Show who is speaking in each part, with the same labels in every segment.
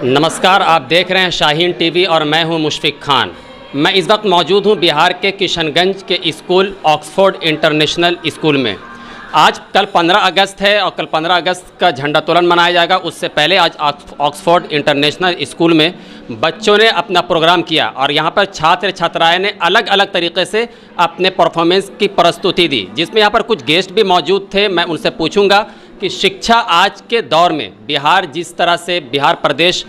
Speaker 1: नमस्कार, आप देख रहे हैं शाहीन टीवी और मैं हूं मुशफिक खान। मैं इस वक्त मौजूद हूं बिहार के किशनगंज के स्कूल ऑक्सफोर्ड इंटरनेशनल स्कूल में। कल 15 अगस्त है और कल 15 अगस्त का झंडोत्तोलन मनाया जाएगा। उससे पहले आज ऑक्सफोर्ड इंटरनेशनल स्कूल में बच्चों ने अपना प्रोग्राम किया और यहाँ पर छात्र छात्राएँ ने अलग अलग तरीके से अपने परफॉर्मेंस की प्रस्तुति दी, जिसमें यहाँ पर कुछ गेस्ट भी मौजूद थे। मैं उनसे पूछूंगा कि शिक्षा आज के दौर में बिहार, जिस तरह से बिहार प्रदेश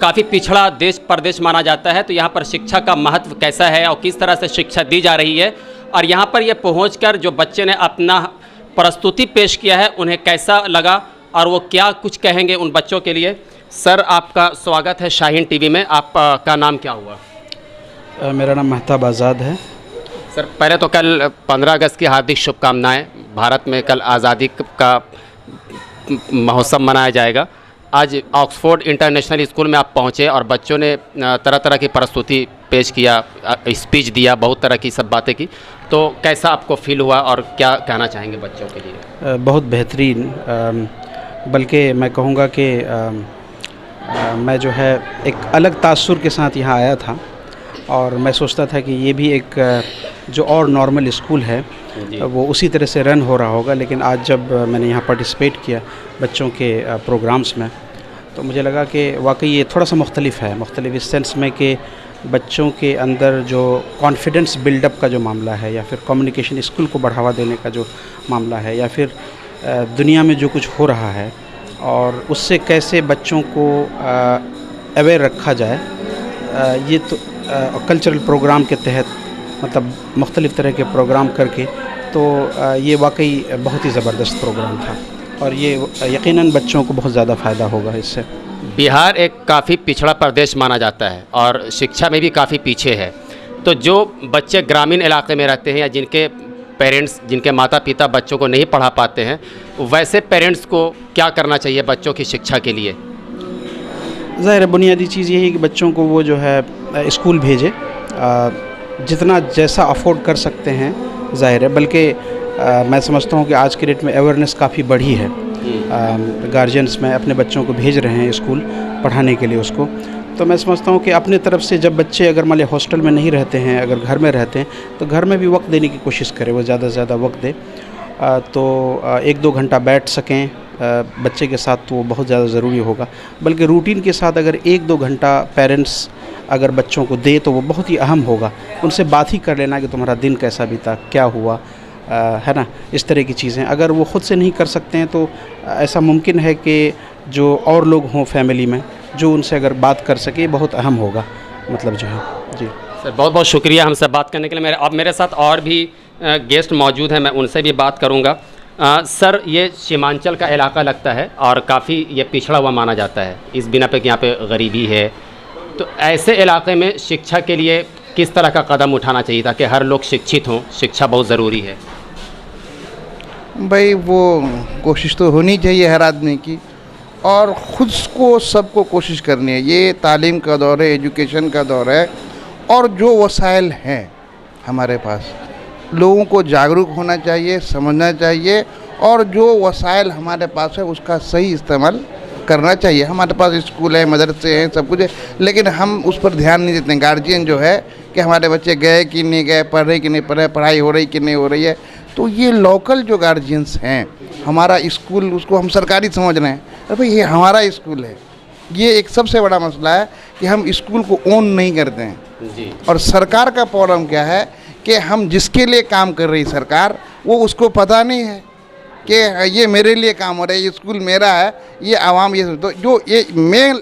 Speaker 1: काफ़ी पिछड़ा देश प्रदेश माना जाता है, तो यहाँ पर शिक्षा का महत्व कैसा है और किस तरह से शिक्षा दी जा रही है, और यहाँ पर ये पहुँचकर जो बच्चे ने अपना प्रस्तुति पेश किया है उन्हें कैसा लगा और वो क्या कुछ कहेंगे उन बच्चों के लिए। सर, आपका स्वागत है शाहीन टीवी में। आपका नाम क्या हुआ?
Speaker 2: मेरा नाम महताब आज़ाद है।
Speaker 1: सर, पहले तो कल 15 अगस्त की हार्दिक शुभकामनाएं। भारत में कल आज़ादी का महोत्सव मनाया जाएगा। आज ऑक्सफोर्ड इंटरनेशनल स्कूल में आप पहुंचे और बच्चों ने तरह तरह की प्रस्तुति पेश किया, स्पीच दिया, बहुत तरह की सब बातें की, तो कैसा आपको फील हुआ और क्या कहना चाहेंगे बच्चों के लिए?
Speaker 2: बहुत बेहतरीन, बल्कि मैं कहूँगा कि मैं जो है एक अलग तासुर के साथ यहाँ आया था और मैं सोचता था कि ये भी एक जो और नॉर्मल स्कूल है वो उसी तरह से रन हो रहा होगा, लेकिन आज जब मैंने यहाँ पार्टिसिपेट किया बच्चों के प्रोग्राम्स में, तो मुझे लगा कि वाकई ये थोड़ा सा मुख्तलिफ है। मुख्तलिफ इस सेंस में कि बच्चों के अंदर जो कॉन्फिडेंस बिल्डअप का जो मामला है, या फिर कम्युनिकेशन स्किल को बढ़ावा देने का जो मामला है, या फिर दुनिया में जो कुछ हो रहा है और उससे कैसे बच्चों को अवेयर रखा जाए, ये तो कल्चरल प्रोग्राम के तहत मतलब मुख्तलिफ़ तरह के प्रोग्राम करके, तो ये वाकई बहुत ही ज़बरदस्त प्रोग्राम था और ये यकीनन बच्चों को बहुत ज़्यादा फ़ायदा होगा इससे।
Speaker 1: बिहार एक काफ़ी पिछड़ा प्रदेश माना जाता है और शिक्षा में भी काफ़ी पीछे है, तो जो बच्चे ग्रामीण इलाके में रहते हैं या जिनके पेरेंट्स, जिनके माता पिता बच्चों को नहीं पढ़ा पाते हैं, वैसे पेरेंट्स को क्या करना चाहिए बच्चों की शिक्षा के लिए?
Speaker 2: ज़ाहिर है बुनियादी चीज़ यही है कि बच्चों को वो जो है स्कूल भेजे, जितना जैसा अफोर्ड कर सकते हैं, ज़ाहिर है। बल्कि मैं समझता हूँ कि आज के डेट में अवेयरनेस काफ़ी बढ़ी है। गार्जियंस में अपने बच्चों को भेज रहे हैं स्कूल पढ़ाने के लिए उसको, तो मैं समझता हूँ कि अपने तरफ से जब बच्चे अगर मान लिया हॉस्टल में नहीं रहते हैं, अगर घर में रहते हैं, तो घर में भी वक्त देने की कोशिश करें, वो ज़्यादा से ज़्यादा वक्त दे, तो 1-2 घंटा बैठ सकें बच्चे के साथ, तो वो बहुत ज़्यादा ज़रूरी होगा। बल्कि रूटीन के साथ अगर 1-2 घंटा पेरेंट्स अगर बच्चों को दे तो वो बहुत ही अहम होगा। उनसे बात ही कर लेना कि तुम्हारा दिन कैसा बीता, क्या हुआ, है ना, इस तरह की चीज़ें अगर वो ख़ुद से नहीं कर सकते हैं, तो ऐसा मुमकिन है कि जो और लोग हों फैमिली में जो उनसे अगर बात कर सके, बहुत अहम होगा, मतलब जो है। जी
Speaker 1: सर, बहुत बहुत शुक्रिया हमसे बात करने के लिए। अब मेरे साथ और भी गेस्ट मौजूद हैं, मैं उनसे भी बात करूंगा। सर, ये सीमांचल का इलाका लगता है और काफ़ी ये पिछड़ा हुआ माना जाता है इस बिना पे कि यहाँ पे गरीबी है, तो ऐसे इलाके में शिक्षा के लिए किस तरह का कदम उठाना चाहिए ताकि हर लोग शिक्षित हों? शिक्षा बहुत ज़रूरी है
Speaker 3: भाई, वो कोशिश तो होनी चाहिए हर आदमी की, और ख़ुद को सबको कोशिश करनी है। ये तालीम का दौर है, एजुकेशन का दौर है, और जो वसाइल हैं हमारे पास, लोगों को जागरूक होना चाहिए, समझना चाहिए, और जो वसाइल हमारे पास है उसका सही इस्तेमाल करना चाहिए। हमारे पास स्कूल है, मदरसे हैं, सब कुछ है, लेकिन हम उस पर ध्यान नहीं देते। गार्जियन जो है कि हमारे बच्चे गए कि नहीं गए, पढ़ रहे कि नहीं पढ़ रहे, पढ़ाई हो रही कि नहीं हो रही है, तो ये लोकल जो गार्जियंस हैं, हमारा स्कूल उसको हम सरकारी समझ रहे हैं। अरे भाई, ये हमारा स्कूल है। ये एक सबसे बड़ा मसला है कि हम स्कूल को ओन नहीं करते हैं जी। और सरकार का प्रॉब्लम क्या है कि हम जिसके लिए काम कर रही सरकार, वो उसको पता नहीं है कि ये मेरे लिए काम हो रहा है, ये स्कूल मेरा है, ये आवाम, ये तो जो ये मेन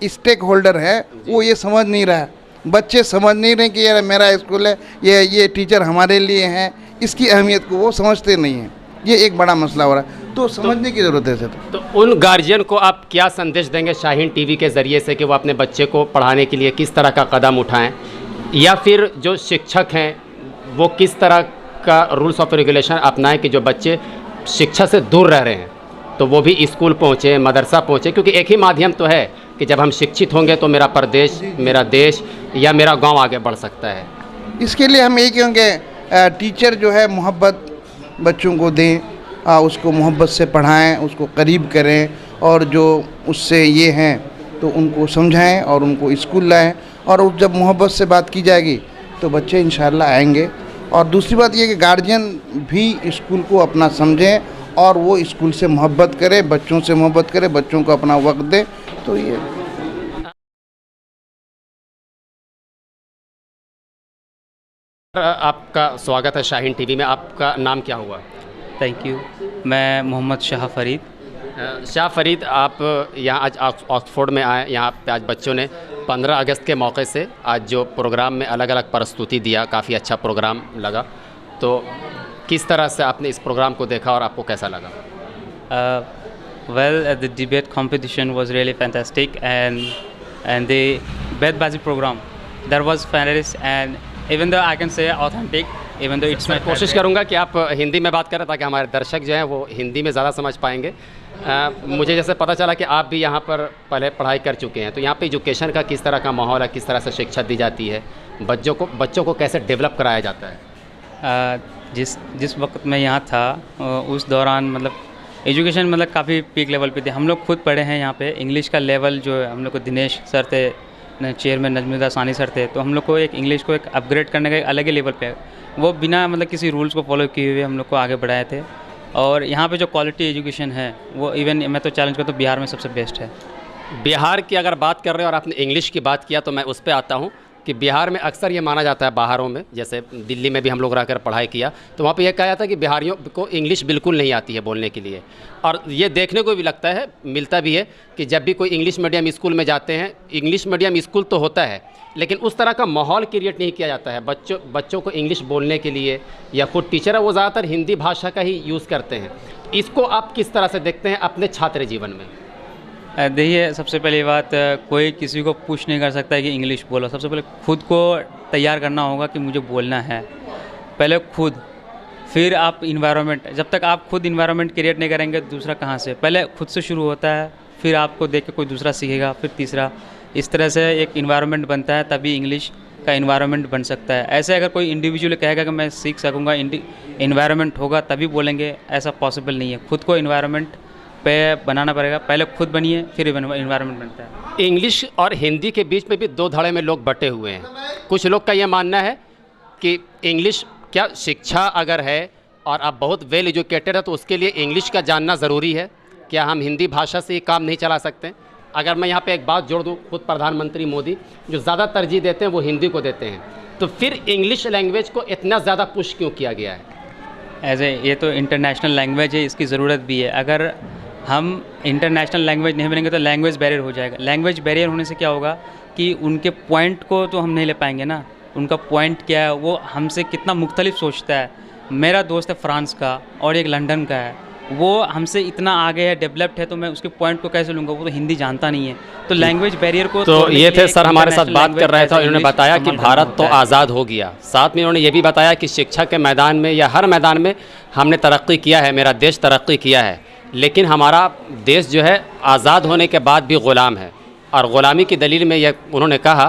Speaker 3: स्टेक होल्डर है वो ये समझ नहीं रहा है। बच्चे समझ नहीं रहे कि ये मेरा स्कूल है, ये टीचर हमारे लिए हैं, इसकी अहमियत को वो समझते नहीं हैं। ये एक बड़ा मसला हो रहा है, तो समझने की ज़रूरत है।
Speaker 1: तो उन गार्जियन को आप क्या संदेश देंगे शाहीन टीवी के ज़रिए से कि वो अपने बच्चे को पढ़ाने के लिए किस तरह का कदम उठाएं, या फिर जो शिक्षक हैं वो किस तरह का रूल्स ऑफ रेगुलेशन अपनाएं कि जो बच्चे शिक्षा से दूर रह रहे हैं तो वो भी स्कूल पहुँचे, मदरसा पहुँचे, क्योंकि एक ही माध्यम तो है कि जब हम शिक्षित होंगे तो मेरा प्रदेश, मेरा देश या मेरा गांव आगे बढ़ सकता है।
Speaker 3: इसके लिए हम यही कहेंगे, टीचर जो है मोहब्बत बच्चों को दें, उसको मोहब्बत से पढ़ाएं, उसको करीब करें, और जो उससे ये हैं तो उनको समझाएं और उनको स्कूल लाएं, और जब मोहब्बत से बात की जाएगी तो बच्चे इंशाल्लाह आएंगे। और दूसरी बात ये कि गार्जियन भी स्कूल को अपना समझें और वो स्कूल से मोहब्बत करे, बच्चों से मोहब्बत करे, बच्चों को अपना वक्त दे। तो ये
Speaker 1: आपका स्वागत है शाहीन टीवी में। आपका नाम क्या हुआ?
Speaker 4: Thank you. मैं मोहम्मद शाह फरीद।
Speaker 1: शाह फरीद, आप यहाँ आज ऑक्सफोर्ड में आए। यहाँ पे आज बच्चों ने 15 अगस्त के मौके से आज जो प्रोग्राम में अलग अलग प्रस्तुति दिया, काफ़ी अच्छा प्रोग्राम लगा। तो किस तरह से आपने इस प्रोग्राम को देखा और आपको कैसा लगा?
Speaker 4: Well, the debate competition was really fantastic, and the bedbazi program that was fantastic, and even though I can say authentic, even though it's
Speaker 1: मैं
Speaker 4: my
Speaker 1: कोशिश करूंगा कि आप हिंदी में बात करें ताकि हमारे दर्शक जो हैं वो हिंदी में ज़्यादा समझ पाएंगे। मुझे जैसे पता चला कि आप भी यहाँ पर पहले पढ़ाई कर चुके हैं, तो यहाँ पे एजुकेशन का किस तरह का माहौल है, किस तरह से शिक्षा दी जाती है, बच्चों को कैसे डेवलप कराया जाता है?
Speaker 4: जिस वक्त मैं यहाँ था उस दौरान मतलब एजुकेशन मतलब काफ़ी पीक लेवल पे थे। हम लोग खुद पढ़े हैं यहाँ पे। इंग्लिश का लेवल जो है, हम लोग को दिनेश सर थे, चेयरमैन नजमुद्दीन सानी सर थे, तो हम लोग को एक इंग्लिश को एक अपग्रेड करने का एक अलग ही लेवल पे वो बिना मतलब किसी रूल्स को फॉलो किए हुए हम लोग को आगे बढ़ाए थे। और यहाँ पे जो क्वालिटी एजुकेशन है वो इवन मैं तो चैलेंज करता हूँ बिहार में सबसे बेस्ट है।
Speaker 1: बिहार की अगर बात कर रहे हो और आपने इंग्लिश की बात किया तो मैं उस पर आता हूँ कि बिहार में अक्सर ये माना जाता है, बाहरों में जैसे दिल्ली में भी हम लोग रहकर पढ़ाई किया तो वहाँ पे ये कहा जाता है कि बिहारियों को इंग्लिश बिल्कुल नहीं आती है बोलने के लिए। और ये देखने को भी लगता है, मिलता भी है कि जब भी कोई इंग्लिश मीडियम स्कूल में जाते हैं, इंग्लिश मीडियम स्कूल तो होता है लेकिन उस तरह का माहौल क्रिएट नहीं किया जाता है बच्चों को इंग्लिश बोलने के लिए, या खुद टीचर है वो ज़्यादातर हिंदी भाषा का ही यूज़ करते हैं। इसको आप किस तरह से देखते हैं अपने छात्र जीवन में?
Speaker 4: देखिए, सबसे पहली बात, कोई किसी को पुश नहीं कर सकता है कि इंग्लिश बोलो। सबसे पहले खुद को तैयार करना होगा कि मुझे बोलना है, पहले खुद, फिर आप इन्वायरमेंट। जब तक आप खुद इन्वायरमेंट क्रिएट नहीं करेंगे दूसरा कहाँ से? पहले खुद से शुरू होता है, फिर आपको देख के कोई दूसरा सीखेगा, फिर तीसरा। इस तरह से एक इन्वायरमेंट बनता है, तभी इंग्लिश का इन्वायरमेंट बन सकता है। ऐसे अगर कोई इंडिविजुअल कहेगा कि मैं सीख सकूँगा, इन्वायरमेंट होगा तभी बोलेंगे, ऐसा पॉसिबल नहीं है। खुद को इन्वायरमेंट पे बनाना पड़ेगा, पहले खुद बनिए फिर इन्वायरमेंट बनता है।
Speaker 1: इंग्लिश और हिंदी के बीच में भी दो धड़े में लोग बटे हुए हैं। कुछ लोग का ये मानना है कि इंग्लिश क्या शिक्षा अगर है और आप बहुत वेल एजुकेटेड है तो उसके लिए इंग्लिश का जानना ज़रूरी है, क्या हम हिंदी भाषा से ये काम नहीं चला सकते? अगर मैं यहाँ पे एक बात जोड़ दूँ, खुद प्रधानमंत्री मोदी जो ज़्यादा तरजीह देते हैं वो हिंदी को देते हैं, तो फिर इंग्लिश लैंग्वेज को इतना ज़्यादा पुश क्यों किया गया है?
Speaker 4: ये तो इंटरनेशनल लैंग्वेज है, इसकी ज़रूरत भी है। अगर हम इंटरनेशनल लैंग्वेज नहीं बनेंगे तो लैंग्वेज बैरियर हो जाएगा। लैंग्वेज बैरियर होने से क्या होगा कि उनके पॉइंट को तो हम नहीं ले पाएंगे ना। उनका पॉइंट क्या है, वो हमसे कितना मुख्तलिफ सोचता है। मेरा दोस्त है फ्रांस का और एक लंदन का है, वो हमसे इतना आगे है, डेवलप्ड है, तो मैं उसके पॉइंट को कैसे लूँगा? वो तो हिंदी जानता नहीं है। तो लैंग्वेज बैरियर को
Speaker 1: तो ये थे सर हमारे साथ बात कर रहे थे, इन्होंने बताया कि भारत तो आज़ाद हो गया, साथ में इन्होंने ये भी बताया कि शिक्षा के मैदान में या हर मैदान में हमने तरक्की किया है, मेरा देश तरक्की किया है, लेकिन हमारा देश जो है आज़ाद होने के बाद भी ग़ुलाम है। और ग़ुलामी की दलील में यह उन्होंने कहा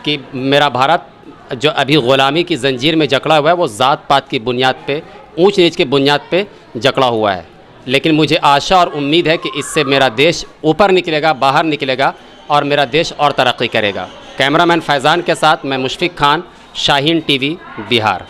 Speaker 1: कि मेरा भारत जो अभी ग़ुलामी की जंजीर में जकड़ा हुआ है वो ज़ात पात की बुनियाद पे, ऊंच नीच की बुनियाद पे जकड़ा हुआ है। लेकिन मुझे आशा और उम्मीद है कि इससे मेरा देश ऊपर निकलेगा, बाहर निकलेगा और मेरा देश और तरक्की करेगा। कैमरामैन फैज़ान के साथ मैं मुशफ़िक खान, शाहीन टीवी, बिहार।